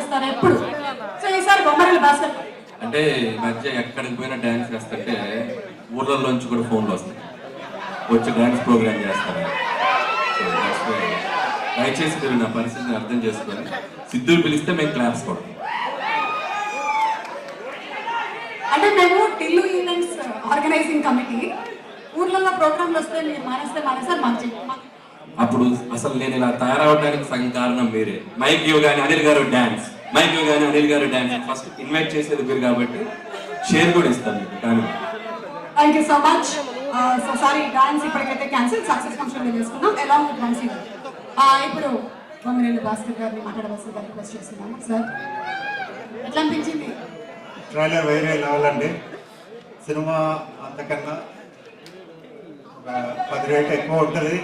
చేస్తారు ఎప్పుడు. సో ఈసారి బొమ్మరిల్లు భాస్కర్ అంటే ఈ మధ్య ఎక్కడికి పోయినా డ్యాన్స్ చేస్తుంటే ఊర్లలోంచి కూడా ఫోన్లు వస్తాయి, వచ్చి డ్యాన్స్ ప్రోగ్రామ్ చేస్తారు. సో దయచేసి మీరు నా పరిస్థితిని అర్థం చేసుకొని సిద్ధులు పిలిస్తే మేము క్లాప్స్ కొడతాం. అంటే మేము టిల్లు ఈవెంట్స్ ఆర్గనైజింగ్ కమిటీ ఊర్లలో ప్రోగ్రాంలు వస్తే మీరు మానేస్తే మంచి. అప్పుడు అసలు నేను ఇలా తయారవడానికి సగం కారణం మీరే. మైక్ ఇవ్వగానే అనిల్ గారు డ్యాన్స్, మైక్ ఇవ్వగానే అనిల్ గారు డ్యాన్స్. ఫస్ట్ ఇన్వైట్ చేసేది మీరు కాబట్టి షేర్ కూడా ఇస్తాను మీకు. కానీ thank you so much. So sorry dance ఇప్పటికైతే క్యాన్సిల్, సక్సెస్ ఫంక్షన్ చేసుకున్నాం ఎలా ఉంది. ఇప్పుడు బొమ్మరిల్లు భాస్కర్ గారిని మాట్లాడవలసిందిగా రిక్వెస్ట్ చేస్తున్నాను. సార్ ఎట్లా అనిపించింది? ట్రైలర్ వేరే లెవెల్ అండి. సినిమా అంతకన్నా 10 రేట్ ఎక్కువ ఉంటుంది.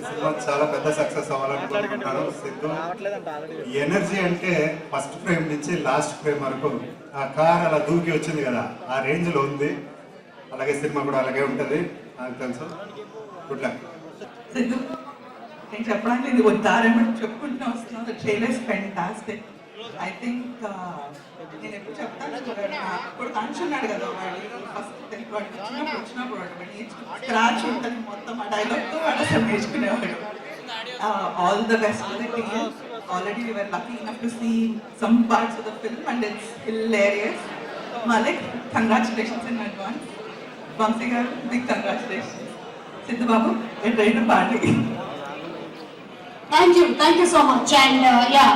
సినిమా చాలా పెద్ద సక్సెస్ అవ్వాలనుకుంటున్నాను. సిద్ధు ఎనర్జీ అంటే ఫస్ట్ ఫ్రేమ్ నుంచి లాస్ట్ ఫ్రేమ్ వరకు ఆ కార్ అలా దూకి వచ్చింది కదా, ఆ రేంజ్లో ఉంది. అలాగే సినిమా కూడా అలాగే ఉంటుంది నాకు తెలుసు. Good luck. సిద్ధు, నేను చెప్పడానికి ఇది వద్దారేమో చెప్పుకుంటూ వస్తున్నాను. Trailers fantastic. ఐ థింక్ నేను ఎప్పుడు చెప్తాను, ఇప్పుడు కనుచున్నాడు కదా వాడు ఫస్ట్ వచ్చినప్పుడు స్క్రాచ్ ఉంటుంది మొత్తం ఆ డైలాగ్తో వాడు అసలు నేర్చుకునేవాడు. All the best for the team. Already we were lucky enough to see some parts of the film and it's hilarious. Malik, congratulations in advance. Vamsi garu, big congratulations. Sidhu Babu, get ready to party. Thank you so much. And yeah.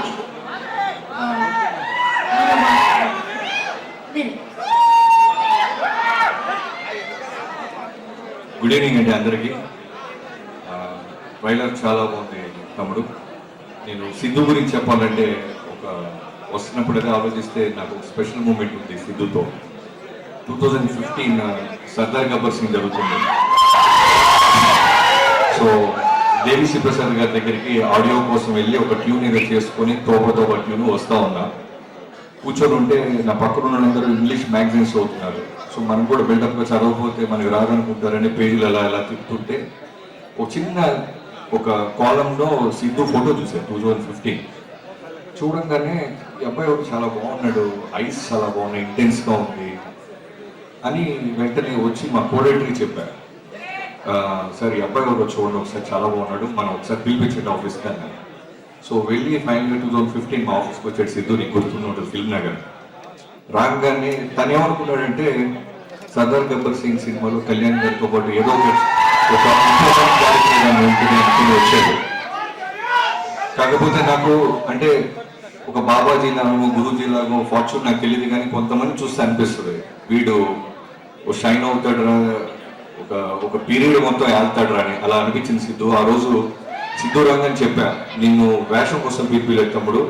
Good evening అండి అందరికీ. Trailer చాలా బాగుంది తమ్ముడు. నేను సిద్ధు గురించి చెప్పాలంటే వస్తున్నప్పుడైతే ఆలోచిస్తే నాకు స్పెషల్ మూమెంట్ ఉంది సిద్ధుతో. 2015 సర్దార్ గబ్బర్ సింగ్ జరుగుతుంది. సో దేవిశ్రీ ప్రసాద్ గారి దగ్గరికి ఆడియో కోసం వెళ్ళి ఒక ట్యూన్ ఏదో చేసుకొని తోపతో ట్యూన్ వస్తూ ఉన్నా. కూర్చొని ఉంటే నా పక్కన ఉన్నందరూ ఇంగ్లీష్ మ్యాగజైన్స్ అవుతున్నారు. సో మనం కూడా బిల్డప్గా చదవకపోతే మనకి రాదనుకుంటారని పేజీలు అలా తిప్పుతుంటే ఒక కాలంలో సిద్ధు ఫోటో చూశాను 2015. చూడంగానే ఈ అబ్బాయి ఒకటి చాలా బాగున్నాడు, ఐస్ చాలా బాగున్నాయి, ఇంటెన్స్గా ఉంది అని వెంటనే వచ్చి మా కోడేటర్కి చెప్పారు. సార్ ఈ అబ్బాయి ఒకటి చూడండి ఒకసారి, చాలా బాగున్నాడు, మనం ఒకసారి పిలిపించండి ఆఫీస్కి అన్నారు. సో వెళ్ళి ఫైనల్గా 2015 మా ఆఫీస్కి వచ్చాడు సిద్ధు. నీకు గుర్తున్నట్టు ఫిల్మ్ నగర్ రాగానే తను ఏమనుకున్నాడంటే సర్దార్ గబ్బర్ సింగ్ సినిమాలో కళ్యాణ్ గారితో పాటు ఏదో ఒక కార్యక్రమం ఉంటుంది అనుకుని వచ్చాడు. కాకపోతే నాకు అంటే ఒక బాబాజీ లాగో గురూజీ లాగో ఫార్చ్యూన్ నాకు తెలియదు, కానీ కొంతమంది చూస్తే అనిపిస్తుంది వీడు ఓ షైన్ అవుతాడు రా, ఒక పీరియడ్ మొత్తం వెళ్తాడు రా అని అలా అనిపించింది సిద్ధు. ఆ రోజు సిద్ధు రంగని చెప్పా, నిన్ను వేషం కోసం పిలిపిలేటప్పుడు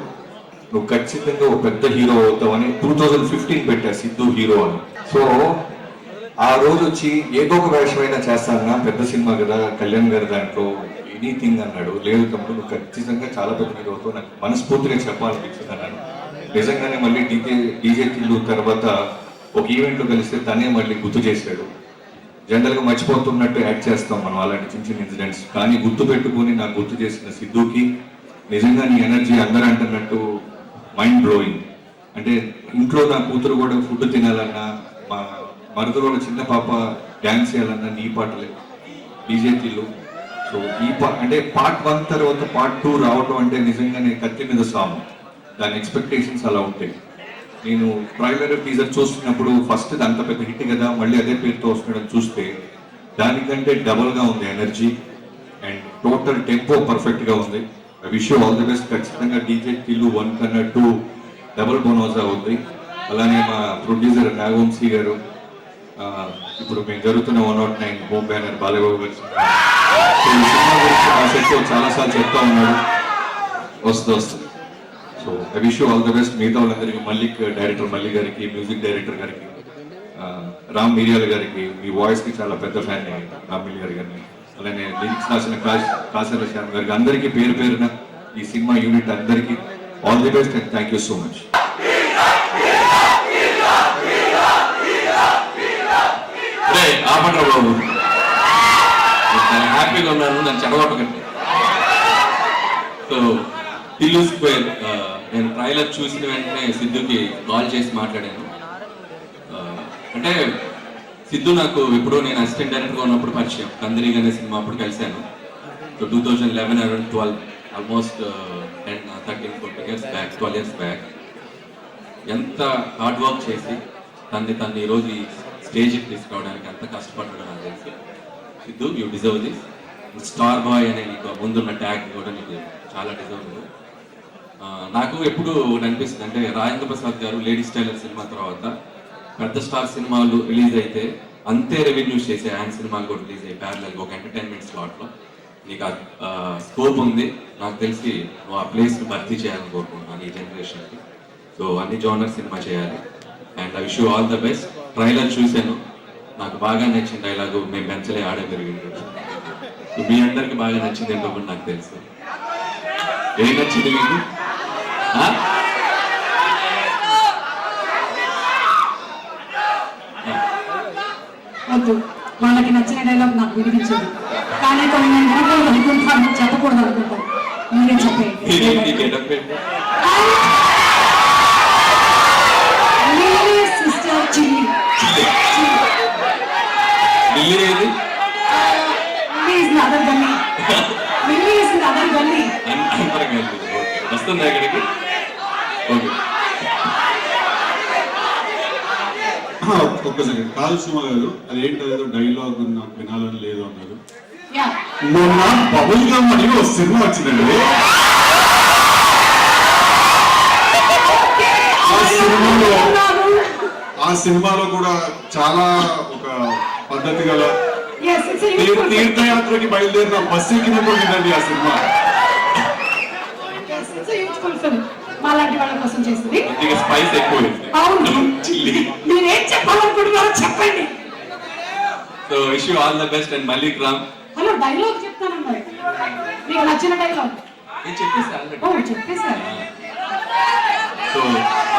నువ్వు ఖచ్చితంగా ఒక పెద్ద హీరో అవుతావని 2015 పెట్టా సిద్ధు హీరో అని. సో ఆ రోజు వచ్చి ఏదో ఒక వేషమైనా చేస్తానా, పెద్ద సినిమా కదా కళ్యాణ్ గారి దాంట్లో ఎనీథింగ్ అన్నాడు. లేదు తమ్ముడు నువ్వు ఖచ్చితంగా చాలా పెద్ద హీరో అవుతావు, నాకు మనస్ఫూర్తిగా చెప్పాలనిపించింది అన్నాను. నిజంగానే మళ్ళీ డీజే టిల్లు తర్వాత ఒక ఈవెంట్లో కలిస్తే తనే మళ్ళీ గుర్తు చేశాడు. జనరల్గా మర్చిపోతున్నట్టు యాక్ట్ చేస్తాం మనం అలాంటి చిన్న చిన్న ఇన్సిడెంట్స్, కానీ గుర్తు పెట్టుకుని నాకు గుర్తు చేసిన సిద్ధుకి నిజంగా నీ ఎనర్జీ అందరూ అంటున్నట్టు మైండ్ బ్లోయింగ్. అంటే ఇంట్లో నా కూతురు కూడా ఫుడ్ తినాలన్నా, మా మరుదులో చిన్న పాప డ్యాన్స్ చేయాలన్నా నీ పాటలే డీజే టిల్లు. సో అంటే పార్ట్ 1 తర్వాత పార్ట్ 2 రావటం అంటే నిజంగానే కత్తి మీద సాము. దాని ఎక్స్పెక్టేషన్స్ అలా ఉంటాయి. నేను ట్రైలర్ టీజర్ చూస్తున్నప్పుడు ఫస్ట్ అంత పెద్ద హిట్ కదా, మళ్ళీ అదే పేరుతో వస్తున్నాడని చూస్తే దానికంటే డబల్గా ఉంది ఎనర్జీ అండ్ టోటల్ టెంపో పర్ఫెక్ట్గా ఉంది. I wish you all the best. ఖచ్చితంగా డీజే టిల్లు 1 కన్నా 2 డబల్ బోనోజా ఉంది. అలానే మా ప్రొడ్యూసర్ నాగవంశీ గారు, ఇప్పుడు మేము జరుగుతున్న 109 హోమ్ బ్యానర్ బాలబాబు గారు సినిమా గురించి ఆ సెట్ చాలాసార్లు చెప్తా ఉన్నాడు, వస్తుంది. So I wish you all the best. మిగతా వాళ్ళందరికీ డైరెక్టర్ మల్లి గారికి, మ్యూజిక్ డైరెక్టర్ గారికి, రామ్ మిరియాల గారికి, మీ వాయిస్కి చాలా పెద్ద ఫ్యాన్ రామ్ మిరియాల గారిని, అలానే లిరిక్స్ రాసిన కాసర శ్యామ్ గారికి, అందరికీ పేరు పేరున ఈ సినిమా యూనిట్ అందరికీ all the best and thank you so much. ఆపండి బాబు, హ్యాపీగా ఉన్నాను, నన్ను చెడగొట్టకండి. సో టిల్లు స్క్వేర్ నేను ట్రైలర్ చూసిన వెంటనే సిద్ధుకి కాల్ చేసి మాట్లాడాను. అంటే సిద్ధు నాకు ఎప్పుడో నేను అసిస్టెంట్ డైరెక్టర్గా ఉన్నప్పుడు పరిచయం, కందిరీగ్ అనే సినిమా అప్పుడు కలిశాను. So 2011 around 12 almost 13-14 years back, 12 years back. ఎంత హార్డ్ వర్క్ చేసి తన్ని ఈరోజు ఈ స్టేజ్కి తీసుకురావడానికి ఎంత కష్టపడ్డాడో నాకు తెలుసు. Siddhu, you deserve this. Star boy అనే నీకు ముందున్న ట్యాగ్ కూడా నీకు చాలా డిజర్వ్. నాకు ఎప్పుడు ఒకటి అనిపిస్తుంది, అంటే రాజేంద్ర ప్రసాద్ గారు లేడీస్ టైలర్ సినిమా తర్వాత పెద్ద స్టార్ సినిమాలు రిలీజ్ అయితే అంతే రెవెన్యూస్ చేసే ఆయన సినిమాలు కూడా రిలీజ్ అయ్యి ప్యారలల్గా ఒక ఎంటర్టైన్మెంట్ స్లాట్లో నీకు స్కోప్ ఉంది. నాకు తెలిసి నువ్వు ఆ ప్లేస్ని భర్తీ చేయాలని కోరుకుంటున్నాను ఈ జనరేషన్కి. సో అన్ని జోనర్ సినిమా చేయాలి. And I wish you all the best. Trailer చూశాను, నాకు బాగా నచ్చిన డైలాగు మేము పెంచలే ఆడే పెరిగింది. సో మీ అందరికి బాగా నచ్చింది ఏంటో కూడా నాకు తెలుసు. ఏం నచ్చింది మీకు? వద్దు, వాళ్ళకి నచ్చిన డైలాగ్ నాకు వినిపించదు, కానీ కొన్ని నేను వినకూడదు అనుకుంటాను, చెప్పకూడదు అనుకుంటాను. మీరే చెప్పేయండి. సిస్టర్ చిల్లి అదర్ గల్లీ, అదర్ గల్లీ. వస్తుందా ఇక్కడికి? ఓకే, ఒక్క సెకండ్. కాదు సుమ గారు, అదేంటో డైలాగ్ నాకు వినాలని లేదు అన్నారు. మొన్న బబుల్ గమ్ అని ఒక సినిమా వచ్చిందండి. ఆ సినిమాలో కూడా చాలా ఒక పద్ధతి గల తీర్థయాత్రకి బయలుదేరిన బస్సు ఎక్కినట్టుందండి ఆ సినిమా. మాలాంటి వాళ్ళ కోసం చేసింది. స్పైస్ ఎక్కువ. అవును, మీరేం చెప్పాలనుకుంటున్నారో చెప్పండి. So wish you all the best. And Mallik Ram, hello, dialogue చెప్తానన్నారు, మీకు నచ్చిన డైలాగ్ నేను చెప్పేసి ఆల్రెడీ. ఓ చెప్పేశారు. So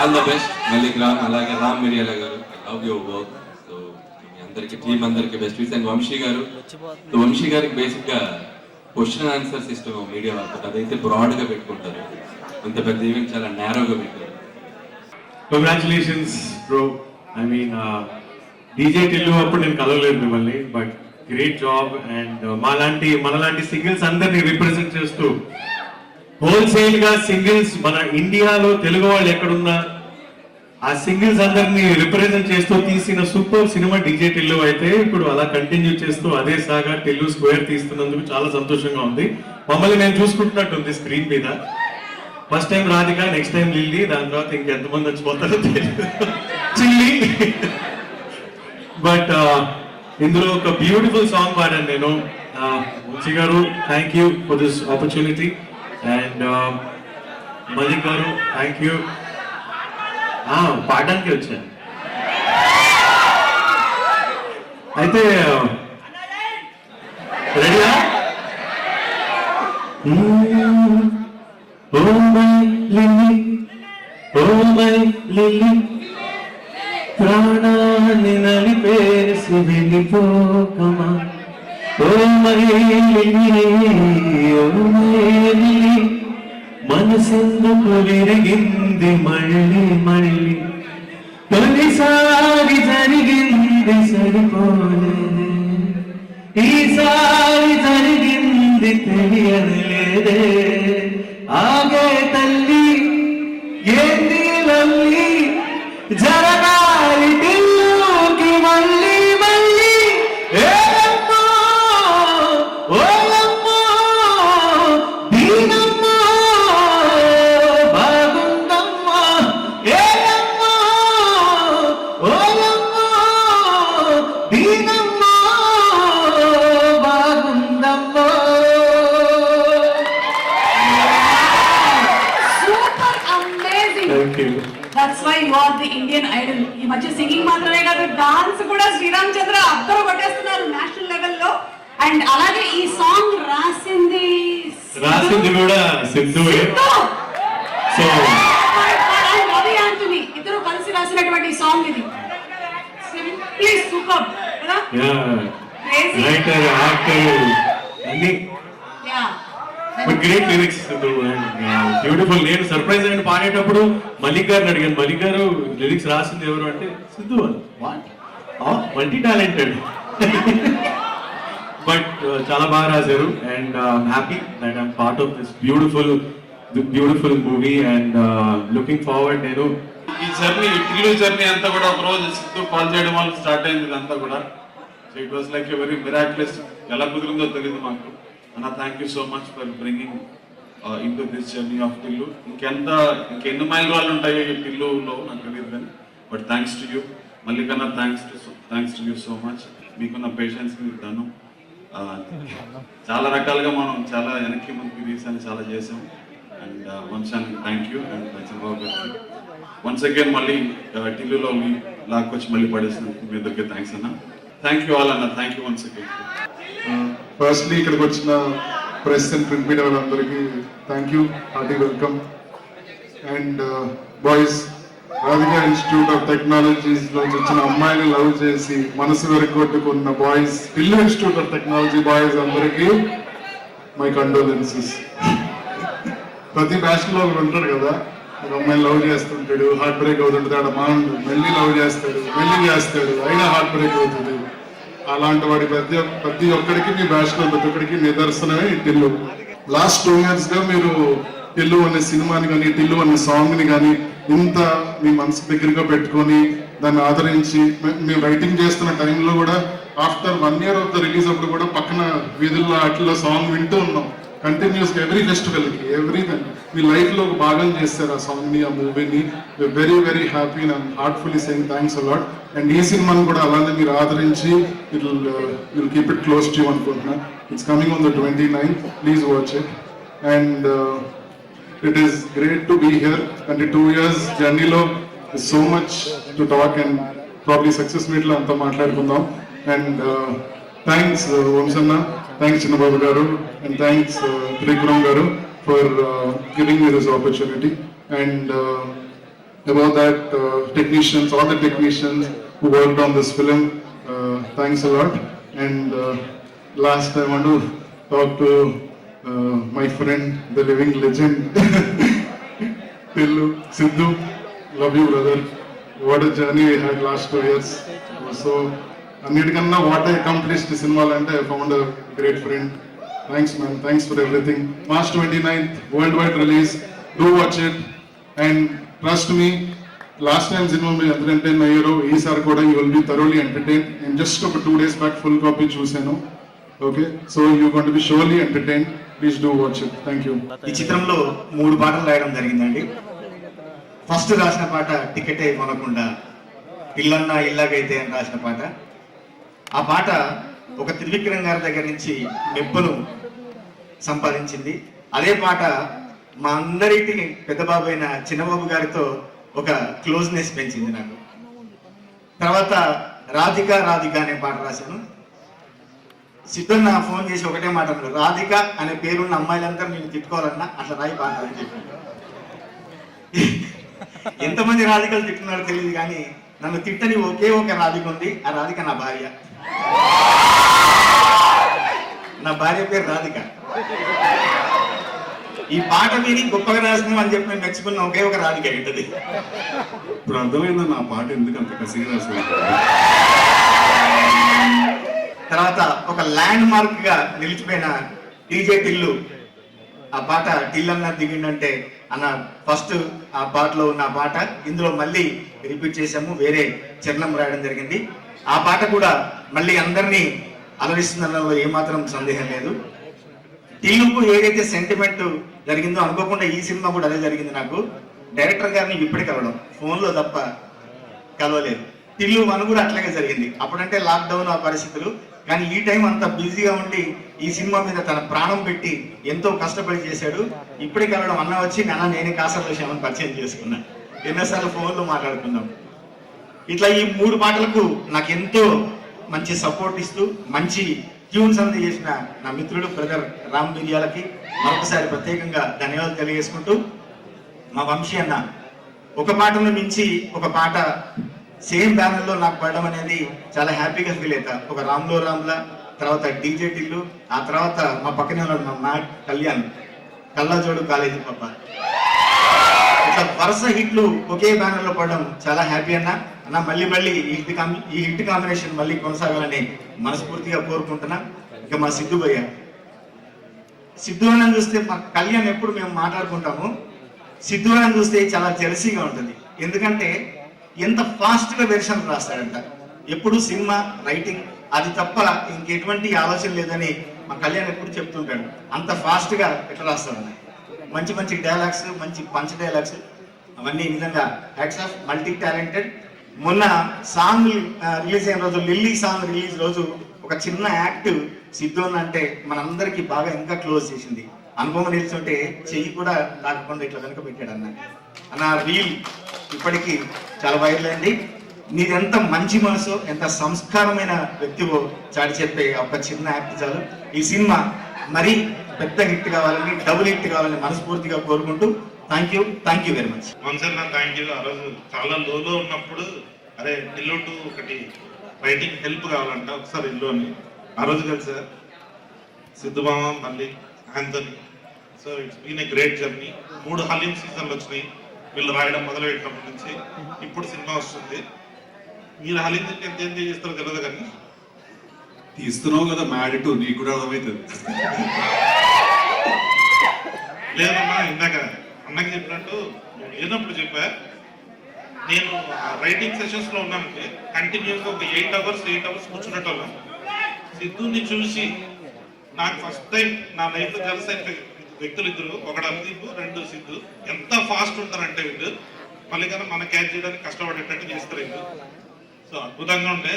all the best Mallik Ram. అలాగే Ram Miriyala garu, I love your work. So మీ అందరికి, టీం అందరికి బెస్ట్ విష్. అండ్ వంశీ గారు, సో వంశీ గారికి బేసిక్ గా క్వశ్చన్ ఆన్సర్ సిస్టమ్ మీడియా వాళ్ళతో అదైతే బ్రాడ్ గా పెట్టుకుంటారు, అంత పెద్ద ఈవెంట్ చాలా నేరోగా పెట్టారు. Congratulations bro. I mean DJ Tillu అప్పుడు నేను కలవలేదు మిమ్మల్ని, బట్ గ్రేట్ జాబ్. అండ్ మనలాంటి సింగిల్స్ అందరినీ రిప్రజెంట్ చేస్తూ హోల్సేల్ గా సింగిల్స్ మన ఇండియాలో తెలుగు వాళ్ళు ఎక్కడున్నా ఆ సింగిల్స్ అందరినీ రిప్రజెంట్ చేస్తూ తీసిన సూపర్ సినిమా డీజే టిల్లు. అయితే ఇప్పుడు అలా కంటిన్యూ చేస్తూ అదే సాగా టిల్లు స్క్వేర్ తీస్తున్నందుకు చాలా సంతోషంగా ఉంది. మమ్మల్ని నేను చూసుకుంటున్నట్టు ఉంది స్క్రీన్ మీద. First time Radhika, next time lily, దాని తర్వాత ఇంకెంతమంది వచ్చిపోతారో తెలియదు, చిల్లి. బట్ ఇందులో ఒక బ్యూటిఫుల్ సాంగ్ పాడాను నేను. వంశీ గారు, thank you for this opportunity. And Malik గారు, థ్యాంక్ యూ. పాడడానికి వచ్చాను. అయితే రెడీయా? Oh my lily, oh my lily, ప్రాణాన్ని నలిపేసి వెళ్ళిపోకమా. Oh my lily, oh my lily, మనసెందుకు విరిగింది మళ్ళీ మళ్ళీ. తొలిసారి జరిగింది సరిపోలేదే, ఈసారి జరిగింది తెలియలేదే. ఆగే తల్లి ఏంది లల్లి, జరగాలి టిల్లుకి మళ్ళీ మళ్ళీ. ఏలమ్మో ఓలమ్మో దీనమ్మో బాగుందమ్మో. ఏలమ్మో ఓలమ్మో దీనమ్మో బాగుందమ్మో. That's why you are the Indian Idol. ఈ మధ్య సింగింగ్ మాత్రమే కాదు, డాన్స్ కూడా శ్రీరామ్ చంద్ర అందరూ కొట్టేస్తున్నారు నేషనల్ లెవెల్లో. అండ్ అలాగే ఈ సాంగ్ రాసింది కూడా సిద్ధువే. సో రవి యాంటనీ ఇద్దరు కలిసి రాసినటువంటి సాంగ్ ఇది. సింప్లీ సూపర్ కదా. రైటర్, యాక్టర్ అన్ని. But great lyrics beautiful. నేను సర్ప్రైజ్ అయిన పాడేటప్పుడు మలిక్ గారిని అడిగాను, మలిక్ గారు లిరిక్స్ రాసింది ఎవరు అంటే సిద్ధు అని. Multi talented. బట్ చాలా బాగా రాశారు and happy that I'm part of this beautiful movie and looking forward. నేను ఈ జర్నీ టిల్లు జర్నీ అంతా కూడా ఒక రోజు సిద్ధు కాల్ చేయడం వల్ల స్టార్ట్ అయింది ఇదంతా కూడా. So it was like a very miraculous. ఎలా కుదిరిందో తెలియదు మాకు. అన్న thank you so much for bringing into this journey of Tillu. ఇంకెన్ని మైల్ వాళ్ళు ఉంటాయో ఈ టిల్లులో నాకు తెలియదు కానీ, బట్ థ్యాంక్స్ టు యూ. మల్లికన్నా thanks to you so much. మీకున్న పేషెన్స్ మీకు దాను. చాలా రకాలుగా మనం చాలా వెనక్కి ముందుకు తీసాను, చాలా చేసాం. అండ్ వంశానికి థ్యాంక్ యూ అండ్ చంద్రబాబు గారికి వన్స్ అగైన్ మళ్ళీ టిల్లులో లాక్కొచ్చి మళ్ళీ పడేసినందుకు మీ ఇద్దరికి థ్యాంక్స్ అన్న. థ్యాంక్ యూ ఆల్ అన్న. Thank you once again. Firstly ఇక్కడికి వచ్చిన ప్రెస్ అండ్ ప్రింట్ మీడియా వాళ్ళందరికీ thank you, hearty welcome. And boys, Radhika Institute of Technologies లో వచ్చిన అమ్మాయిని లవ్ చేసి మనసు వెరగొట్టుకున్న boys, Tillu Institute of Technology boys అందరికీ మై కండోలెన్సెస్. ప్రతి బ్యాచ్ లో ఒకరు ఉంటాడు కదా, ఒక అమ్మాయిని లవ్ చేస్తుంటాడు, హార్ట్ బ్రేక్ అవుతుంటుంది, ఆడ మాండు మెల్లి లవ్ చేస్తాడు, అయినా హార్ట్ బ్రేక్ అవుతుంది. అలాంటి వాడి ప్రతి ఒక్కడికి మీ బ్యాచ్ లో ప్రతి ఒక్కడికి నిదర్శనమే ఈ టిల్లు. లాస్ట్ 2 years గా మీరు టిల్లు అనే సినిమాని కానీ, టిల్లు అనే సాంగ్ ని కానీ ఇంత మీ మనసు దగ్గరగా పెట్టుకొని దాన్ని ఆదరించి, మేము రైటింగ్ చేస్తున్న టైంలో కూడా after 1 year of the release అప్పుడు కూడా పక్కన వీధుల్లో అట్లా సాంగ్ వింటూ ఉన్నాం కంటిన్యూస్ గా. ఎవ్రీ ఫెస్టివల్ కి ఎవ్రీథింగ్ మీ లైఫ్ లో ఒక భాగం చేస్తారు ఆ సాంగ్ ని, ఆ మూవీని. Very very happy and heartfully saying thanks a lot. And ఈ సినిమాని కూడా అలానే మీరు ఆదరించి will keep it close to you అనుకుంటున్నా. It's coming on the 29th. Please watch it. And it is great to be here. అంటే 2 years జర్నీలో so much to talk and probably success meet లో అంతా మాట్లాడుకుందాం. అండ్ థ్యాంక్స్ వంశన్న, థ్యాంక్స్ చిన్నబాబు గారు, and thanks Tripuram గారు for giving me this opportunity. And about that technicians, all the technicians who worked on this film, thanks a lot. And last I want to talk to my friend, the living legend, Tillu, Sidhu. Love you brother. What a journey we had last 2 years. So అన్నిటికన్నా what I accomplished ఈ సినిమాలో అంటే I found a great friend. Thanks man, thanks for everything. March 29th worldwide release. Do watch it and trust me, last time cinema మీరు ఎంత entertain అయ్యారో ఈసారి కూడా you will be thoroughly entertain. నేను just ఒక 2 days బ్యాక్ ఫుల్ కాపీ చూశాను. Okay, so you going to be surely entertain. Please do watch it. Thank you. ఈ చిత్రంలో 3 పాటలు రాయడం జరిగిందండి. ఫస్ట్ రాసిన పాట టికెటే కొనకుండా ఇల్లన్నా ఇల్లాగైతే అని రాసిన పాట. ఆ పాట ఒక త్రివిక్రమ్ గారి దగ్గర నుంచి మెప్పును సంపాదించింది. అదే పాట మా అందరికి పెద్ద బాబు అయిన చిన్నబాబు గారితో ఒక క్లోజ్నెస్ పెంచింది నాకు. తర్వాత రాధిక అనే పాట రాశాను. సిద్ధన్ నా ఫోన్ చేసి ఒకటే మాట అన్నాడు, రాధిక అనే పేరున్న అమ్మాయిలంతా నేను తిట్టుకోవాలన్నా అట్లా రాయి పాట అని చెప్పాను. ఎంతమంది రాధికలు తిట్టున్నారో తెలియదు కానీ నన్ను తిట్టని ఒకే ఒక రాధిక ఉంది. ఆ రాధిక నా భార్య. నా భార్య పేరు రాధిక. ఈ పాట విని గొప్పగా రాసినాం అని చెప్పి మేము మెచ్చుకున్న ఒకే ఒక రాధిక ఉంటుంది. ఇప్పుడు అర్థమైందా నా పాట ఎందుకు అంత కసిగా రాసింది. తర్వాత ఒక ల్యాండ్ మార్క్ గా నిలిచిపోయిన డీజే టిల్లు. ఆ పాట టిల్లన్న దిగిండంటే అన్న ఫస్ట్ ఆ పాటలో ఉన్న ఆ పాట ఇందులో మళ్ళీ రిపీట్ చేసాము, వేరే చరణం రాయడం జరిగింది. ఆ పాట కూడా మళ్ళీ అందరినీ అలరిస్తుందన్నలో ఏమాత్రం సందేహం లేదు. టిల్లుకు ఏదైతే సెంటిమెంట్ జరిగిందో అనుకోకుండా ఈ సినిమా కూడా అదే జరిగింది. నాకు డైరెక్టర్ గారిని ఇప్పటికి కలవడం, ఫోన్లో తప్ప కలవలేదు. టిల్లు 1 కూడా అట్లాగే జరిగింది. అప్పుడంటే లాక్డౌన్ ఆ పరిస్థితులు, కానీ ఈ టైం అంతా బిజీగా ఉండి ఈ సినిమా మీద తన ప్రాణం పెట్టి ఎంతో కష్టపడి చేశాడు. ఇప్పటికి కలవడం, అన్న వచ్చి నాన్న నేనే కాసర్ల విషయాన్ని పరిచయం చేసుకున్నా, ఎన్నోసార్లు ఫోన్లో మాట్లాడుకున్నాం. ఇట్లా ఈ 3 పాటలకు నాకు ఎంతో మంచి సపోర్ట్ ఇస్తూ మంచి ట్యూన్స్ అనేది చేసిన నా మిత్రుడు బ్రదర్ రామ్ మిరియాలకి మరొకసారి ప్రత్యేకంగా ధన్యవాదాలు తెలియజేసుకుంటూ, మా వంశీ అన్న ఒక పాటను మించి ఒక పాట సేమ్ బ్యానర్లో నాకు పడడం అనేది చాలా హ్యాపీగా ఫీల్ అవుతా. ఒక రామ్లా, తర్వాత డీజే టిల్లు, ఆ తర్వాత మా పక్కనే ఉన్నాడు మా మ్యాట్ కళ్యాణ్. కళ్ళజోడు కాలేజీ పాప. ఇట్లా వరుస హిట్లు ఒకే బ్యానర్ లో పడడం చాలా హ్యాపీ అన్న. మళ్ళీ ఈ హిట్ కాంబినేషన్ మళ్ళీ కొనసాగాలని మనస్ఫూర్తిగా కోరుకుంటున్నా. ఇక మా సిద్ధు భయ్య, సిద్ధు అన్నని చూస్తే మా కళ్యాణ్ ఎప్పుడు మేము మాట్లాడుకుంటాము, సిద్ధు అన్నని చూస్తే చాలా జెలసీగా ఉంటుంది. ఎందుకంటే ఎంత ఫాస్ట్ గా వెర్షన్ రాస్తాడంట. ఎప్పుడు సినిమా రైటింగ్ అది తప్ప ఇంకెటువంటి ఆలోచన లేదని మా కళ్యాణ్ ఎప్పుడు చెప్తుంటాడు. అంత ఫాస్ట్ గా ఎట్లా రాస్తాడన్న. మంచి మంచి డైలాగ్స్, మంచి పంచ్ డైలాగ్స్, అవన్నీ నిజంగా హ్యాట్స్ ఆఫ్, మల్టీ టాలెంటెడ్. మొన్న సాంగ్ రిలీజ్ అయిన రోజు, లిల్లీ సాంగ్ రిలీజ్ రోజు ఒక చిన్న యాక్ట్ సిద్ధు అంటే మనందరికీ బాగా ఇంకా క్లోజ్ చేసింది. అనుభవం నిల్చుంటే చెయ్యి కూడా రాకుండా ఇట్లా వెనక పెట్టాడు అన్న రీల్ ఇప్పటికీ చాలా వైరల్ అయింది. నీదెంత మంచి మనసు, ఎంత సంస్కారమైన వ్యక్తివో చాటి చెప్పే ఒక చిన్న యాక్ట్ చాలు. ఈ సినిమా మరీ పెద్ద హిట్ కావాలని, డబుల్ హిట్ కావాలని మనస్ఫూర్తిగా కోరుకుంటూ థ్యాంక్ యూ వెరీ మచ్. మనసన్నా థ్యాంక్ యూ. ఆ రోజు చాలా లోలో ఉన్నప్పుడు అరే ఇల్లు టు ఒకటి రైటింగ్ హెల్ప్ కావాలంట, ఒకసారి ఇల్లు అని ఆ రోజు కలిసి సిద్ధుమామ మళ్ళీ Anthony. So it's been a great journey. 3 haleem సీజన్లు వచ్చినాయి వీళ్ళు రాయడం మొదలు పెట్టినప్పటి నుంచి. ఇప్పుడు సినిమా వస్తుంది. మీరు హలీం తింటే ఎంత ఎంజాయ్ చేస్తారో తెలియదు కానీ తీస్తున్నావు కదా మ్యాడ్ టు, నీకు కూడా అర్థమవుతుంది. లేదమ్మా, ఇందాక అన్నకి చెప్పినట్టు లేనప్పుడు చెప్పా, నేను రైటింగ్ సెషన్స్ లో ఉన్నానంటే కంటిన్యూస్ గా ఒక 8 అవర్స్ కూర్చున్నట్టు. సిద్ధుని చూసి నాకు ఫస్ట్ టైం నా లైఫ్ లో కలిసి వ్యక్తులు ఇద్దరు, ఒకడు అల్దీప్, 2 సిద్ధు. ఎంత ఫాస్ట్ ఉంటారంటే వీళ్ళు మళ్ళీ కన్నా మన క్యాచ్ చేయడానికి కష్టపడేటట్టు చేస్తారు వీళ్ళు. సో అద్భుతంగా ఉండే.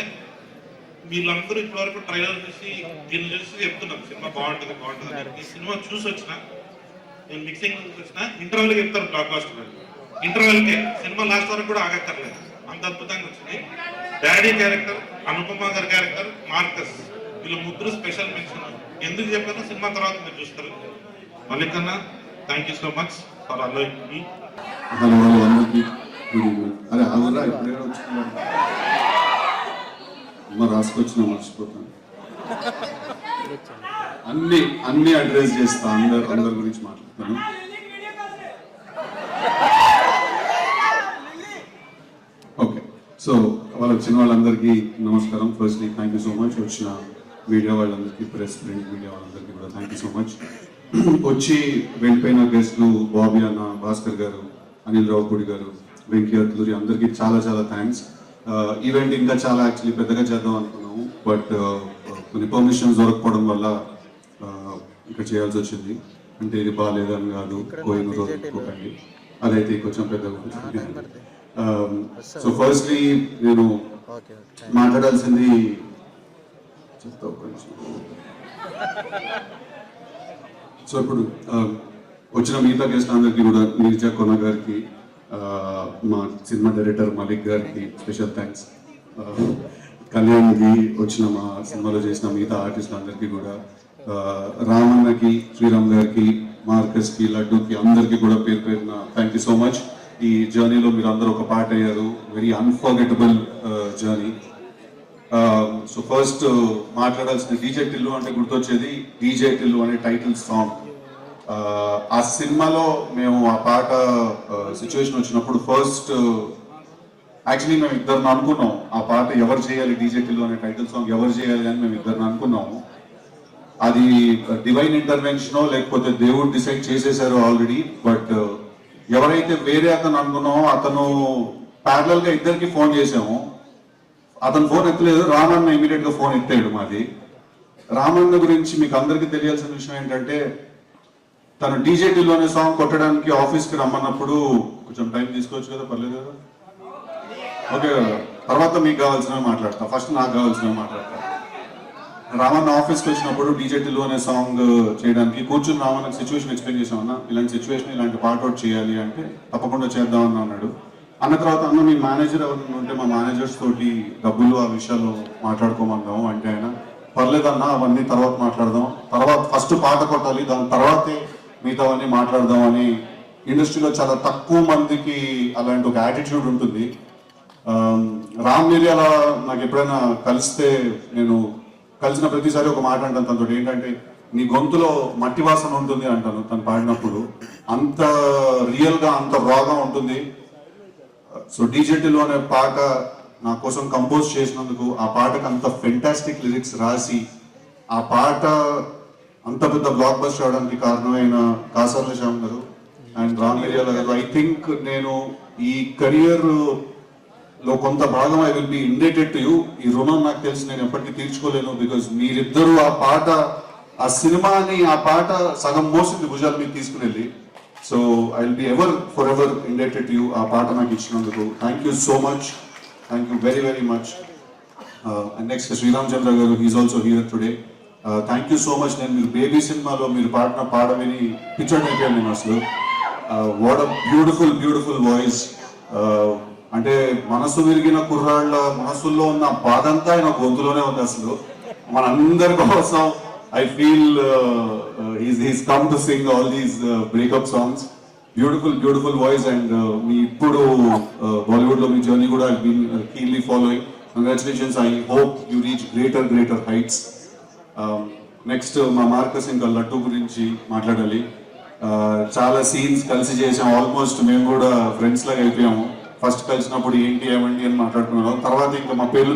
వీళ్ళందరూ ఇప్పటివరకు ట్రైలర్ చూసి దీన్ని చూసి చెప్తున్నారు సినిమా బాగుంటుంది అని. ఈ సినిమా చూసి వచ్చిన, నేను మిక్సింగ్ చూసి వచ్చిన, ఇంటర్వెల్కి చెప్తారు బ్లాక్ బాస్టర్. ఇంటర్వెల్కే సినిమా లాస్ట్ వరకు కూడా ఆగక్కర్లేదు, అంత అద్భుతంగా వచ్చింది. డాడీ క్యారెక్టర్, అనుపమ గారి క్యారెక్టర్, మార్కస్, వీళ్ళు ముగ్గురు స్పెషల్ మెన్షన్. ఎందుకు చెప్పానో సినిమా తర్వాత మీరు చూస్తారు. మల్లికన్నా thank you so much for allowing me. Hello అందరికీ గుడ్ ఈవినింగ్. అరే అవునరా ఇప్పుడే వచ్చిన అమ్మ రాసుకొచ్చిన మర్చిపోతాను. అన్ని అడ్రస్ చేస్తా, అందరి గురించి మాట్లాడతాను. ఓకే, సో వాళ్ళు వచ్చిన వాళ్ళందరికీ నమస్కారం. Firstly thank you so much. వచ్చిన మీడియా వాళ్ళందరికీ, ప్రెస్ ప్రింట్ మీడియా వాళ్ళందరికీ కూడా థ్యాంక్ యూ సో మచ్. వచ్చి వెళ్ళిపోయిన గెస్ట్లు బాబీ అన్న, భాస్కర్ గారు, అనిల్ రావుపూడి గారు, వెంకీ అట్లూరి అందరికీ చాలా థ్యాంక్స్. ఈవెంట్ ఇంకా చాలా యాక్చువల్లీ పెద్దగా చేద్దాం అనుకున్నాము, బట్ కొన్ని పర్మిషన్స్ దొరకపోవడం వల్ల ఇక్కడ చేయాల్సి వచ్చింది. అంటే ఇది బాగాలేదని కాదు, పోయిన రోజు ఒప్పుకోకండి, అదైతే కొంచెం పెద్దగా ఉంటుంది. సో ఫస్ట్లీ నేను మాట్లాడాల్సింది చెప్తా కొంచెం. సో ఇప్పుడు వచ్చిన మిగతా గెస్ట్ అందరికీ కూడా, నీర్జా కొన గారికి, మా సినిమా డైరెక్టర్ మలిక్ గారికి స్పెషల్ థ్యాంక్స్. కళ్యాణ్కి, వచ్చిన మా సినిమాలో చేసిన మిగతా ఆర్టిస్టులు అందరికీ కూడా, రామన్నకి, శ్రీరామ్ గారికి, మార్కస్కి, లడ్డూకి అందరికీ కూడా పేరు పేరున థ్యాంక్ యూ సో మచ్. ఈ జర్నీలో మీరు అందరూ ఒక పార్ట్ అయ్యారు. Very unforgettable journey. So first మాట్లాడాల్సిన డీజే టిల్లు అంటే గుర్తొచ్చేది డీజే టిల్లు అనే టైటిల్ సాంగ్. ఆ సినిమాలో మేము ఆ పాట సిచ్యువేషన్ వచ్చినప్పుడు ఫస్ట్ యాక్చువల్లీ మేము ఇద్దరిని అనుకున్నాం, ఆ పాట ఎవరు చేయాలి, డీజే టిల్లు అనే టైటిల్ సాంగ్ ఎవరు చేయాలి అని మేము ఇద్దరిని అనుకున్నాము. అది డివైన్ ఇంటర్వెన్షనో లేకపోతే దేవుడు డిసైడ్ చేసేసారో ఆల్రెడీ. బట్ ఎవరైతే వేరే అతను అనుకున్నామో అతను ప్యారలల్ గా ఇద్దరికి ఫోన్ చేసాము. అతను ఫోన్ ఎత్తలేదు, రామన్న ఇమీడియట్ గా ఫోన్ ఎత్తాడు. మాది రామన్న గురించి మీకు అందరికీ తెలియాల్సిన విషయం ఏంటంటే, తను డీజే టిల్లు అనే సాంగ్ కొట్టడానికి ఆఫీస్కి రమ్మన్నప్పుడు కొంచెం టైం తీసుకోవచ్చు కదా, పర్లేదు కదా, ఓకే తర్వాత మీకు కావాల్సినవి మాట్లాడతా, ఫస్ట్ నాకు కావాల్సినవి మాట్లాడతా. రామన్న ఆఫీస్కి వచ్చినప్పుడు డీజే టిల్లు అనే సాంగ్ చేయడానికి కూర్చుని రామన్నకి సిచ్యువేషన్ ఎక్స్ప్లెయిన్ చేసామన్నా, ఇలాంటి సిచ్యువేషన్ ఇలాంటి పార్ట్ అవుట్ చేయాలి అంటే తప్పకుండా చేద్దామని అన్నాడు. అన్న తర్వాత అన్న మీ మేనేజర్ ఎవరైనా ఉంటే మా మేనేజర్స్ తోటి డబ్బులు ఆ విషయాలు మాట్లాడుకోమన్నాము అంటే ఆయన పర్లేదన్నా అవన్నీ తర్వాత మాట్లాడదాం, తర్వాత ఫస్ట్ పాట కొట్టాలి దాని తర్వాతే మిగతావన్నీ మాట్లాడదాం అని. ఇండస్ట్రీలో చాలా తక్కువ మందికి అలాంటి ఒక యాటిట్యూడ్ ఉంటుంది. రామ్ మిరియాల నాకు ఎప్పుడైనా కలిస్తే నేను కలిసిన ప్రతిసారి ఒక మాట అంటాను తనతో, ఏంటంటే నీ గొంతులో మట్టి వాసన ఉంటుంది అంటాను తను పాడినప్పుడు. అంత రియల్గా అంత రాగా ఉంటుంది. సో డీజేటీలో అనే పాట నా కోసం కంపోజ్ చేసినందుకు, ఆ పాటకు అంత ఫెంటాస్టిక్ లిరిక్స్ రాసి ఆ పాట అంత పెద్ద బ్లాక్ బస్టర్ అవడానికి కారణమైన కాసర్ల శ్యామ్ గారు అండ్ రామ్ మిర్యాల గారు. ఐ థింక్ నేను ఈ కెరియర్ లో కొంత భాగం I will B indebted to you. ఈ రుణం నాకు తెలిసి నేను ఎప్పటికీ తీర్చుకోలేను. బికాజ్ మీరిద్దరూ ఆ పాట, ఆ సినిమాని, ఆ పాట సగం మోసింది భుజాల మీద తీసుకుని వెళ్ళి. So I will be forever indebted to you ఆ పాట నాకు ఇచ్చినందుకు. Thank you so much. Thank you very very much. And next Sriram Chandra garu, he is also here today. Thank you so much. నేను మీరు బేబీ సినిమాలో మీరు పాడిన పాట విని పిక్చర్ అయిపోయాను నేను అసలు. What a beautiful beautiful voice. అంటే మనసు విరిగిన కుర్రాళ్ళ మనసుల్లో ఉన్న బాధ అంతా ఆయన గొంతులోనే ఉంది అసలు. మనందరి కోసం I feel he's come to sing all these breakup songs. Beautiful beautiful voice. And మీ ఇప్పుడు బాలీవుడ్ లో మీ జర్నీ కూడా I been keenly following. Congratulations. I hope you reach greater heights. Next మా మార్కస్ ఇంకా లడ్డు గురించి మాట్లాడాలి. చాలా సీన్స్ కలిసి చేసాం. ఆల్మోస్ట్ మేము కూడా ఫ్రెండ్స్ లాగా అయిపోయాము. ఫస్ట్ కలిసినప్పుడు ఏంటి ఏమండి అని మాట్లాడుకున్నాం. తర్వాత ఇంకా మా పేర్లు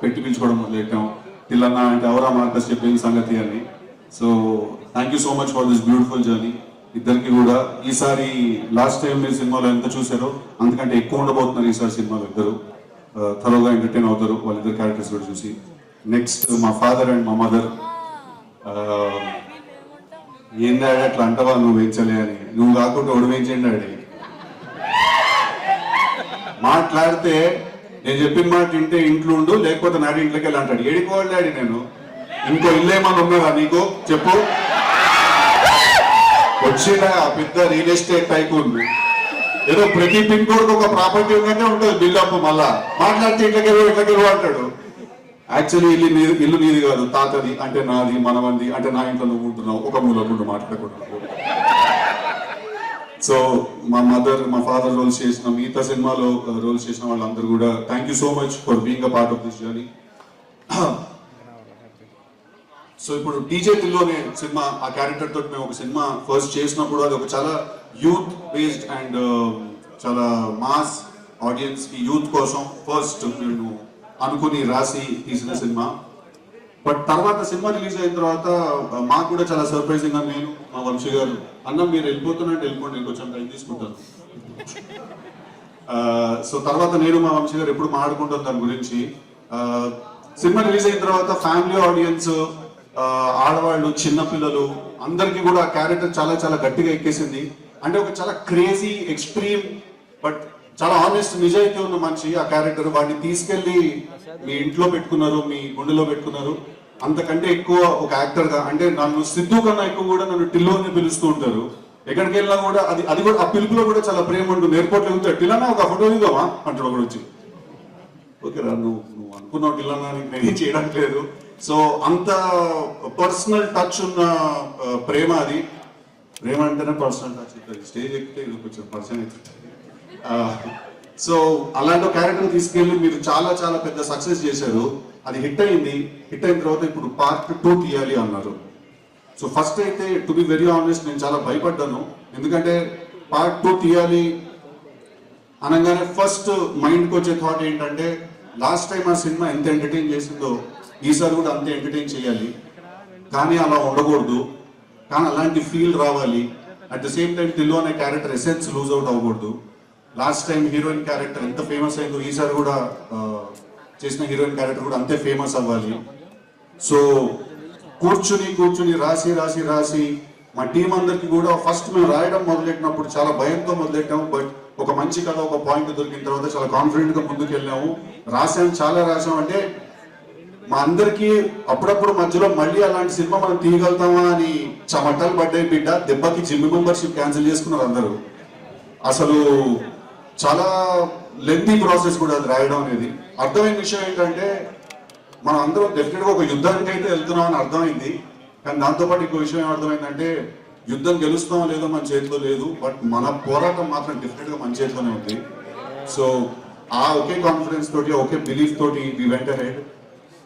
పెట్టి పిలుచుకోవడం మొదలెట్టాం. తిల్లన్న అంటే ఎవరా మార్కస్ చెప్పేది సంగతి అని. So thank you so much for this beautiful journey ఇద్దరికి కూడా. ఈసారి లాస్ట్ టైం మీరు సినిమాలో ఎంత చూసారో అంతకంటే ఎక్కువ ఉండబోతున్నారు ఈసారి సినిమాలో. ఇద్దరు త్వరగా ఎంటర్టైన్ అవుతారు వాళ్ళిద్దరు క్యారెక్టర్స్ కూడా చూసి. నెక్స్ట్ మా ఫాదర్ అండ్ మా మదర్. ఏం డాడీ అట్లా అంటావా నువ్వు వేయించలే అని. నువ్వు కాకుండా ఒడు వేయించండి డాడీ. మాట్లాడితే నేను చెప్పిన మాట వింటే ఇంట్లో ఉండు, లేకపోతే నాడి ఇంట్లోకి వెళ్ళి అంటాడు. ఏడిపోవాలి డాడీ నేను. ఇంకో ఇల్లు ఏమన్నా ఉన్నదా నీకు చెప్పు. వచ్చిన పెద్ద రియల్ ఎస్టేట్ టైకూన్. ఏదో ప్రతి పిన్ కోడ్ ఒక ప్రాపర్టీ ఉందంటే ఉంటుంది బిల్డప్. మళ్ళా మాట్లాడితే ఇట్లకెళ్ళు అంటాడు. యాక్చువల్లీ ఇల్లు నీది కాదు, తాతది అంటే నాది, మనమంది అంటే నా ఇంట్లో నువ్వు ఉంటున్నావు, ఒక మూలకుండా మాట్లాడకూడదు. సో మా మదర్, మా ఫాదర్ రోల్స్ చేసిన, మిగతా సినిమాలో రోల్స్ చేసిన వాళ్ళందరూ కూడా thank you so much for being a part of this journey. So ఇప్పుడు డీజే టిల్లోనే సినిమా, ఆ క్యారెక్టర్ తోటి మేము ఒక సినిమా ఫస్ట్ చేసినప్పుడు అది ఒక చాలా యూత్ బేస్డ్ అండ్ చాలా మాస్ ఆడియన్స్ కి, యూత్ కోసం ఫస్ట్ నేను అనుకుని రాసి తీసిన సినిమా. బట్ తర్వాత సినిమా రిలీజ్ అయిన తర్వాత మాకు కూడా చాలా సర్ప్రైజింగ్ గా నేను, మా వంశీ గారు, అన్న మీరు వెళ్ళిపోతున్నట్టు వెళ్ళిపోండి, నేను కొంచెం టైం తీసుకుంటాను. సో తర్వాత నేను, మా వంశీ గారు ఎప్పుడు మాట్లాడుకుంటాం దాని గురించి. సినిమా రిలీజ్ అయిన తర్వాత ఫ్యామిలీ ఆడియన్స్, ఆడవాళ్ళు, చిన్నపిల్లలు అందరికీ కూడా ఆ క్యారెక్టర్ చాలా చాలా గట్టిగా ఎక్కేసింది. అంటే ఒక చాలా క్రేజీ, ఎక్స్ట్రీమ్ బట్ చాలా ఆనెస్ట్, నిజాయితీ ఉన్న మనిషి ఆ క్యారెక్టర్. వాడిని తీసుకెళ్లి మీ ఇంట్లో పెట్టుకున్నారు, మీ గుండెలో పెట్టుకున్నారు. అంతకంటే ఎక్కువ ఒక యాక్టర్ గా, అంటే నన్ను సిద్ధు కన్నా ఎక్కువ కూడా నన్ను టిల్లు అని పిలుస్తూ ఉంటారు. ఎక్కడికి వెళ్ళినా కూడా అది కూడా ఆ పిలుపులో కూడా చాలా ప్రేమ ఉంటుంది. ఎయిర్పోర్ట్ లో వెళ్తాడు, టిల్లన్నా ఒక ఫోటో దిగావా అంటాడు ఒకడు వచ్చి. ఓకే రా, నువ్వు అనుకున్నావు టిల్లన్నా, నేనేం చేయడానికి లేదు. సో అంత పర్సనల్ టచ్ ఉన్న ప్రేమ అది. ప్రేమ అంటేనే పర్సనల్ టచ్ ఉంటుంది. స్టేజ్ ఎక్కితే ఇది కొంచెం పర్సన్ అవుతుంది. సో అలాంటి క్యారెక్టర్ తీసుకెళ్ళి మీరు చాలా చాలా పెద్ద సక్సెస్ చేశారు. అది హిట్ అయింది. హిట్ అయిన తర్వాత ఇప్పుడు పార్ట్ 2 తీయాలి అన్నారు. సో ఫస్ట్ అయితే టు బి వెరీ ఆనెస్ట్ నేను చాలా భయపడ్డాను. ఎందుకంటే పార్ట్ 2 తీయాలి అనగానే ఫస్ట్ మైండ్కి వచ్చే థాట్ ఏంటంటే, లాస్ట్ టైం ఆ సినిమా ఎంత ఎంటర్టైన్ చేసిందో ఈసారి కూడా అంతే ఎంటర్టైన్ చేయాలి. కానీ అలా ఉండకూడదు, కానీ అలాంటి ఫీల్ రావాలి. At the same time Tillu అనే క్యారెక్టర్ ఎసెన్స్ లూజ్ అవుట్ అవ్వకూడదు. లాస్ట్ టైం హీరోయిన్ క్యారెక్టర్ ఎంత ఫేమస్ అయిందో ఈసారి కూడా చేసిన హీరోయిన్ క్యారెక్టర్ కూడా అంతే ఫేమస్ అవ్వాలి. సో కూర్చుని రాసి మా టీం అందరికి కూడా ఫస్ట్ మేము రాయడం మొదలెట్టినప్పుడు చాలా భయంతో మొదలెట్టాము. బట్ ఒక మంచి కథ, ఒక పాయింట్ దొరికిన తర్వాత చాలా కాన్ఫిడెంట్ గా ముందుకు వెళ్ళాము. చాలా రాసాం. అంటే మా అందరికి అప్పుడప్పుడు మధ్యలో మళ్ళీ అలాంటి సినిమా మనం తీయగలుగుతామా అని చమటలు పడ్డాయి బిడ్డ. దెబ్బకి జిమ్ మెంబర్షిప్ క్యాన్సిల్ చేసుకున్నారు అందరూ. అసలు చాలా లెంతీ ప్రాసెస్ కూడా అది రాయడం అనేది. అర్థమైన విషయం ఏంటంటే, మనం అందరం డెఫినెట్ గా ఒక యుద్ధానికి అయితే వెళ్తున్నాం అని అర్థమైంది. కానీ దాంతోపాటు ఇంకో విషయం ఏమర్థమైందంటే, యుద్ధం గెలుస్తామో లేదో మన చేతిలో లేదు, బట్ మన పోరాటం మాత్రం డెఫినెట్ గా మన చేతిలోనే ఉంది. సో ఆ ఒకే కాన్ఫిడెన్స్ తోటి, ఒకే బిలీఫ్ తోటి వి వెంట్ అహెడ్.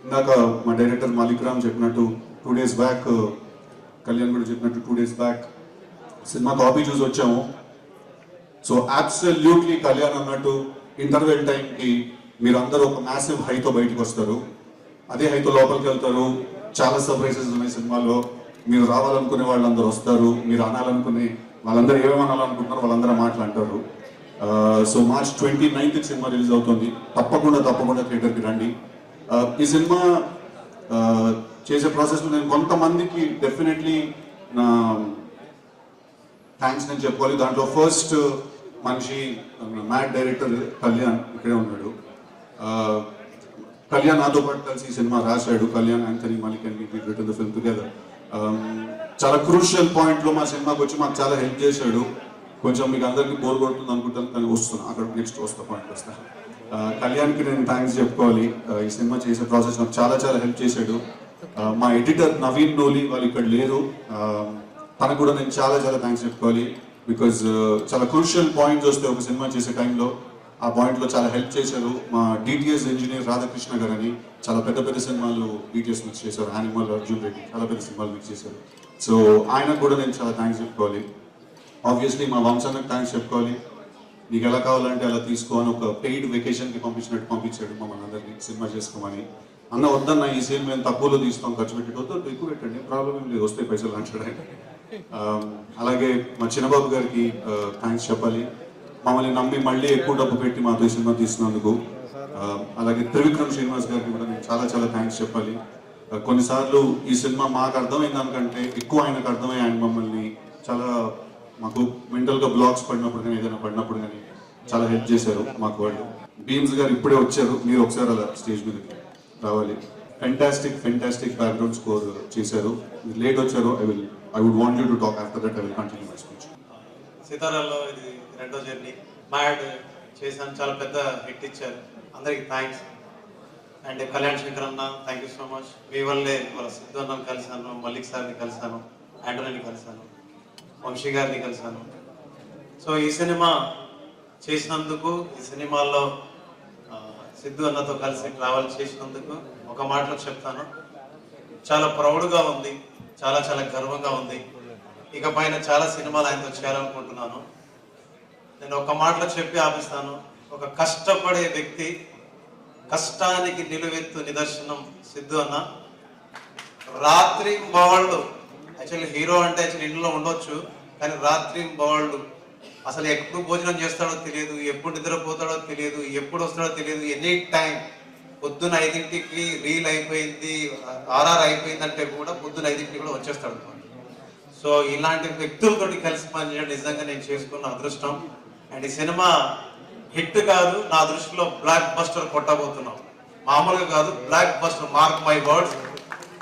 ఇందాక మా డైరెక్టర్ మాలిక్ రామ్ చెప్పినట్టు 2 days బ్యాక్ కళ్యాణ్ కూడా చెప్పినట్టు 2 days బ్యాక్ సినిమా కాపీ చూసి వచ్చాము. సో అబ్సల్యూట్లీ కళ్యాణ్ అన్నట్టు ఇంటర్వెల్ టైంకి మీరు అందరూ ఒక మ్యాసివ్ హైతో బయటకు వస్తారు, అదే హైతో లోపలికి వెళ్తారు. చాలా సర్ప్రైజెస్ ఉన్నాయి సినిమాలో. మీరు రావాలనుకునే వాళ్ళందరూ వస్తారు, మీరు అనాలనుకునే వాళ్ళందరూ ఏమేమి అనాలనుకుంటున్నారో వాళ్ళందరూ మాట్లాడతారు. So March 29th cinema release అవుతుంది. తప్పకుండా థియేటర్కి రండి. ఈ సినిమా చేసే ప్రాసెస్లో నేను కొంతమందికి డెఫినెట్లీ నా థ్యాంక్స్ నేను చెప్పుకోవాలి. దాంట్లో ఫస్ట్ మనిషి మ్యాట్ డైరెక్టర్ కళ్యాణ్ ఇక్కడే ఉన్నాడు. కళ్యాణ్ నాతో పాటు కలిసి ఈ సినిమా రాశాడు. Kalyan, Anthony, Malik and we written the film together. చాలా క్రూషియల్ పాయింట్లో మా సినిమాకి వచ్చి మాకు చాలా హెల్ప్ చేశాడు. కొంచెం మీకు అందరికీ బోర్ కొడుతుంది అనుకుంటాను, కానీ వస్తున్నా అక్కడ నెక్స్ట్ పాయింట్ వస్తా. కళ్యాణ్కి నేను థ్యాంక్స్ చెప్పుకోవాలి. ఈ సినిమా చేసే ప్రాసెస్ నాకు చాలా హెల్ప్ చేశాడు. మా ఎడిటర్ నవీన్ నోలి వాళ్ళు ఇక్కడ లేరు, తనకు కూడా నేను చాలా థ్యాంక్స్ చెప్పుకోవాలి. బికాజ్ చాలా క్రూషియల్ పాయింట్స్ వస్తే ఒక సినిమా చేసే టైంలో ఆ పాయింట్లో చాలా హెల్ప్ చేశారు. మా డిటిఎస్ ఇంజనీర్ రాధాకృష్ణ గారు అని చాలా పెద్ద సినిమాలు డిటిఎస్ మిక్స్ చేశారు. యానిమల్, అర్జున్ రెడ్డి చాలా పెద్ద సినిమాలు మిక్స్ చేశారు. సో ఆయనకు కూడా నేను చాలా థ్యాంక్స్ చెప్పుకోవాలి. ఆబ్వియస్లీ మా వంశానికి థ్యాంక్స్ చెప్పుకోవాలి. నీకు ఎలా కావాలంటే అలా తీసుకో అని ఒక పెయిడ్ వెకేషన్కి పంపించాడు మమ్మల్ని అందరినీ సినిమా చేసుకోమని. అన్న వద్దన్న, ఈ సీన్ మేము తక్కువలో తీస్తాం, ఖర్చు పెట్టేటోద్దు, ఎక్కువ పెట్టండి, ప్రాబ్లం ఏం లేదు, వస్తే పైసలు అంటాడు. అలాగే మా చిన్నబాబు గారికి థ్యాంక్స్ చెప్పాలి. మమ్మల్ని నమ్మి మళ్ళీ ఎక్కువ డబ్బు పెట్టి మాతో సినిమా తీసినందుకు. అలాగే త్రివిక్రమ్ శ్రీనివాస్ గారికి కూడా నేను చాలా థ్యాంక్స్ చెప్పాలి. కొన్నిసార్లు ఈ సినిమా మాకు అర్థమైంది దానికంటే ఎక్కువ ఆయనకు అర్థమై ఆయన మమ్మల్ని చాలా మాకు మెంటల్గా బ్లాక్స్ పడినప్పుడు కానీ ఏదైనా పడినప్పుడు కానీ చాలా హెల్ప్ చేశారు మాకు వాళ్ళు. బీమ్స్ గారు ఇప్పుడే వచ్చారు, మీరు ఒకసారి అలా స్టేజ్ మీదకి రావాలి. ఫెంటాస్టిక్ బ్యాక్గ్రౌండ్ స్కోర్ చేశారు. మీరు లేట్ వచ్చారు. I would want you to talk after that. I will continue my speech. సితారాలో ఇది 2వ జర్నీ. మ్యాడ్ చేశాను, చాలా పెద్ద హిట్ ఇచ్చారు, అందరికి థ్యాంక్స్. అండ్ కళ్యాణ్ శంకర్ అన్న, థ్యాంక్ యూ సో మచ్. మీ వల్లే వాళ్ళ సిద్ధు అన్నని కలిశాను, మల్లిక్ సార్ని కలిశాను, యాంటోనీని కలిశాను, వంశీ గారిని కలిశాను. సో ఈ సినిమా చేసినందుకు, ఈ సినిమాల్లో సిద్ధు అన్నతో కలిసి ట్రావెల్ చేసినందుకు ఒక మాటలో చెప్తాను, చాలా ప్రౌడ్గా ఉంది, చాలా గర్వంగా ఉంది. ఇక పైన చాలా సినిమాలు ఆయనతో చేయాలనుకుంటున్నాను. నేను ఒక మాటలో చెప్పి ఆపిస్తాను, ఒక కష్టపడే వ్యక్తి, కష్టానికి నిలువెత్తు నిదర్శనం సిద్ధు అన్న. రాత్రి బవాళ్ళు, యాక్చువల్లీ హీరో అంటే యాక్చువల్లీ ఇంట్లో ఉండొచ్చు, కానీ రాత్రి బవాళ్ళు అసలు ఎప్పుడు భోజనం చేస్తాడో తెలియదు, ఎప్పుడు నిద్రపోతాడో తెలియదు, ఎప్పుడు వస్తాడో తెలియదు. ఎనీ టైం పొద్దున 5ంటికి రీల్ అయిపోయింది, RR అయిపోయిందంటే కూడా పొద్దున 5ంటికి కూడా వచ్చేస్తాడు. సో ఇలాంటి వ్యక్తులతోటి కలిసి పనిచేయడం నిజంగా నేను చేసుకున్న అదృష్టం. అండ్ ఈ సినిమా హిట్ కాదు, నా దృష్టిలో బ్లాక్ బస్టర్ కొట్టబోతున్నాం. మామూలుగా కాదు, block buster, mark my words.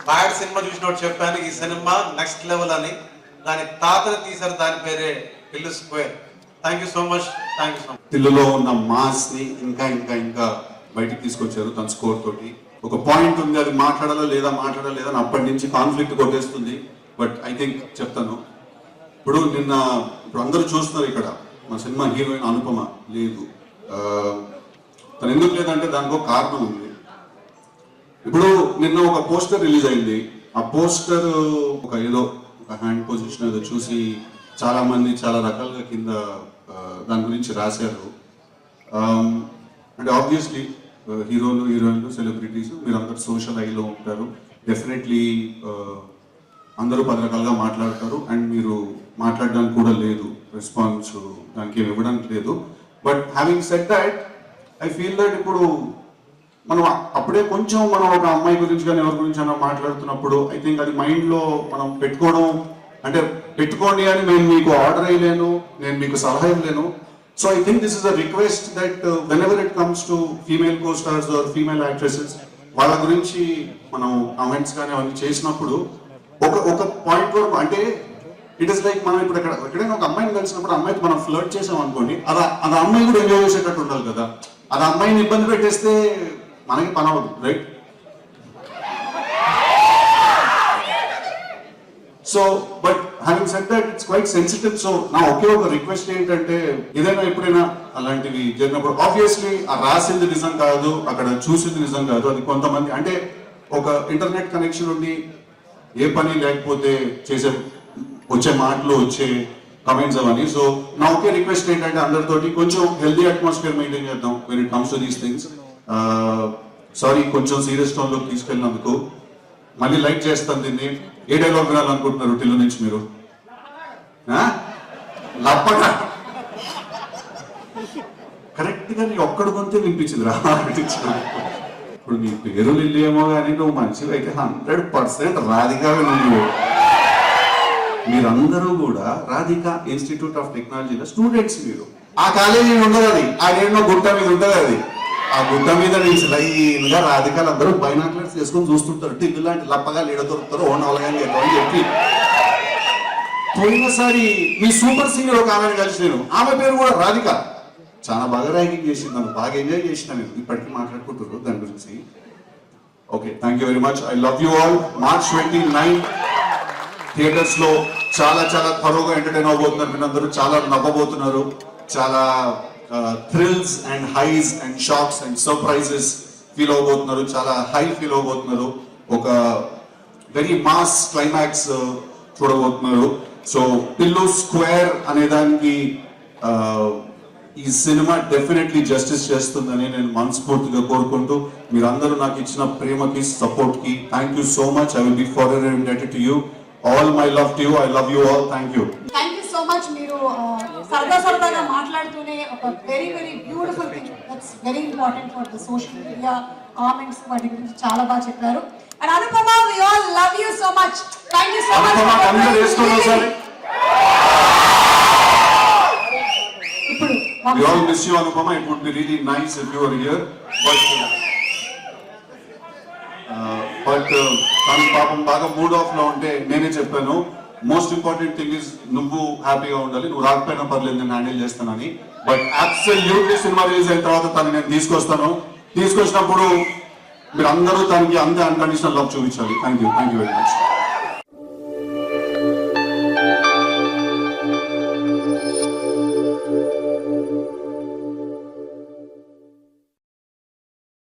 Bad cinema చూసినప్పుడు చెప్పాను, ఈ సినిమా నెక్స్ట్ లెవెల్ అని. దాని తాతని తీశారు, దాని పేరే Tillu square. Thank you so much. టిల్లులో ఉన్న మాస్ ని ఇంకా బయటికి తీసుకొచ్చారు తన స్కోర్ తోటి. ఒక పాయింట్ ఉంది, అది మాట్లాడాలా లేదా అని అప్పటి నుంచి కాన్ఫ్లిక్ట్ కొట్టేస్తుంది. బట్ ఐ థింక్ చెప్తాను. ఇప్పుడు అందరూ చూస్తున్నారు ఇక్కడ మా సినిమా హీరోయిన్ అనుపమ లేదు. తను ఎందుకు లేదంటే దానికి ఒక కారణం ఉంది. ఇప్పుడు నిన్న ఒక పోస్టర్ రిలీజ్ అయింది. ఆ పోస్టర్ ఒక హ్యాండ్ పొజిషన్ ఏదో చూసి చాలా మంది చాలా రకాలుగా కింద దాని గురించి రాశారు. అంటే ఆబ్వియస్లీ హీరోయిన్లు, సెలబ్రిటీస్, మీరు అందరు సోషల్ ఐలో ఉంటారు. డెఫినెట్లీ అందరూ 10 రకాలుగా మాట్లాడతారు. అండ్ మీరు మాట్లాడడానికి కూడా లేదు, రెస్పాన్స్ దానికి ఏమి ఇవ్వడానికి లేదు. But having said that, I feel that ఇప్పుడు మనం అప్పుడే కొంచెం మనం ఒక అమ్మాయి గురించి కానీ ఎవరి గురించి అయినా మాట్లాడుతున్నప్పుడు ఐ థింక్ అది మైండ్లో మనం పెట్టుకోవడం, అంటే పెట్టుకోండి అని నేను మీకు ఆర్డర్ అయ్యలేను, నేను మీకు సలహా ఇవ్వలేను. So I think this is a request that whenever it comes to female co stars or female actresses, వాళ్ళ గురించి మనం కామెంట్స్ కానీ అవన్నీ చేసినప్పుడు ఒక పాయింట్ వరకు, అంటే ఇట్ ఇస్ లైక్ మనం ఇప్పుడు ఎక్కడైనా ఒక అమ్మాయిని కలిసినప్పుడు అమ్మాయికి మనం ఫ్లర్ట్ చేసాం అనుకోండి, అది అమ్మాయి కూడా ఎంజాయ్ చేసేటట్టు ఉండాలి కదా. అది అమ్మాయిని ఇబ్బంది పెట్టేస్తే మనకి పని అవ్వదు, right? So but having said that, it's quite sensitive. So నా ఒకే ఒక రిక్వెస్ట్ ఏంటంటే, ఏదైనా ఎప్పుడైనా అలాంటివి జరిగినప్పుడు ఆబ్వియస్లీ ఆ రాసింది నిజం కాదు, అక్కడ చూసింది నిజం కాదు. అది కొంతమంది, అంటే ఒక ఇంటర్నెట్ కనెక్షన్ ఉండి ఏ పని లేకపోతే వచ్చే మాటలు వచ్చే కమెంట్స్ అవన్నీ. సో నా ఒకే రిక్వెస్ట్ ఏంటంటే అందరితోటి కొంచెం హెల్దీ అట్మాస్ఫియర్ మెయింటైన్ చేద్దాం when it comes to these things. Sorry కొంచెం సీరియస్ టోన్లోకి తీసుకెళ్ళినందుకు. మళ్ళీ లైక్ చేస్తాను దీన్ని. ఏ డైలాగ్ వినాలనుకుంటున్నారు టిల్లు నుంచి మీరు? లప్పగా కరెక్ట్ గా నీ ఒక్కడి గొంతే వినిపించింది రా. ఇప్పుడు నీ పేరు లిల్లీ ఏమో కానీ నువ్వు మంచిగా అయితే 100% రాధికావే నువ్వు. మీరందరూ కూడా రాధికా ఇన్స్టిట్యూట్ ఆఫ్ టెక్నాలజీలో స్టూడెంట్స్. మీరు ఆ కాలేజీ ఉండదు, అది ఆ ఏమో గుట్ట మీద ఉంటుంది. అది ఆ గుట్ట మీద నుంచి లైన్ గా రాధికాలు అందరూ బైనాక్లర్స్ చేసుకొని చూస్తుంటారు. టిల్లు లాంటి లప్పగా లీడ దొరుకుతారు ఓనవలగాని అని చెప్పి. పోయినసారి మీ సూపర్ సింగర్ ఒక ఆమెను కలిసి నేను, ఆమె పేరు కూడా రాధిక, చాలా బాగా ర్యాంకింగ్ చేసింది, నన్ను బాగా ఎంజాయ్ చేసిన. నేను ఇప్పటికీ మాట్లాడుకుంటున్నారు దాని గురించి. Okay, thank you very much. I love you all. March 29 theatres లో చాలా చాలా త్వరగా ఎంటర్టైన్ అవబోతున్నారు. మీరందరూ చాలా నవ్వబోతున్నారు. చాలా thrills and highs and shocks and surprises feel అవబోతున్నారు. చాలా హై ఫీల్ అవబోతున్నారు. ఒక వెరీ మాస్ క్లైమాక్స్ చూడబోతున్నారు. సో టిల్లు స్క్వేర్ అనే దానికి ఈ సినిమా డెఫినెట్లీ జస్టిస్ చేస్తుందని నేను మనస్ఫూర్తిగా కోరుకుంటూ, మీరందరూ నాకు ఇచ్చిన ప్రేమకి సపోర్ట్ కి thank you so much. I will be forever indebted to you. All my love to you. I love you all. Thank you. Thank you so much. మీరు సరదాగా మాట్లాడుతూనే ఒక very very beautiful thing that's very important for the social media comments వాటి గురించి చాలా బాగా చెప్పారు. And Anupama, we all love you so much. Thank you so much. ఇప్పుడు We all miss you, Anupama. It would be really nice if you were here. But కానీ పాపం బాగా mood of లో ఉంటే నేనే చెప్పాను, మోస్ట్ ఇంపార్టెంట్ థింగ్ ఇస్ నువ్వు హ్యాపీగా ఉండాలి, నువ్వు రాకపోయినా పర్లేదు నేను హ్యాండిల్ చేస్తానని. బట్ అబ్సల్యూట్లీ సినిమా రిలీజ్ అయిన తర్వాత తను నేను తీసుకొచ్చినప్పుడు మీరు అందరూ తనకి అంతే అన్కండిషనల్ లవ్ చూపించాలి. Thank you very much.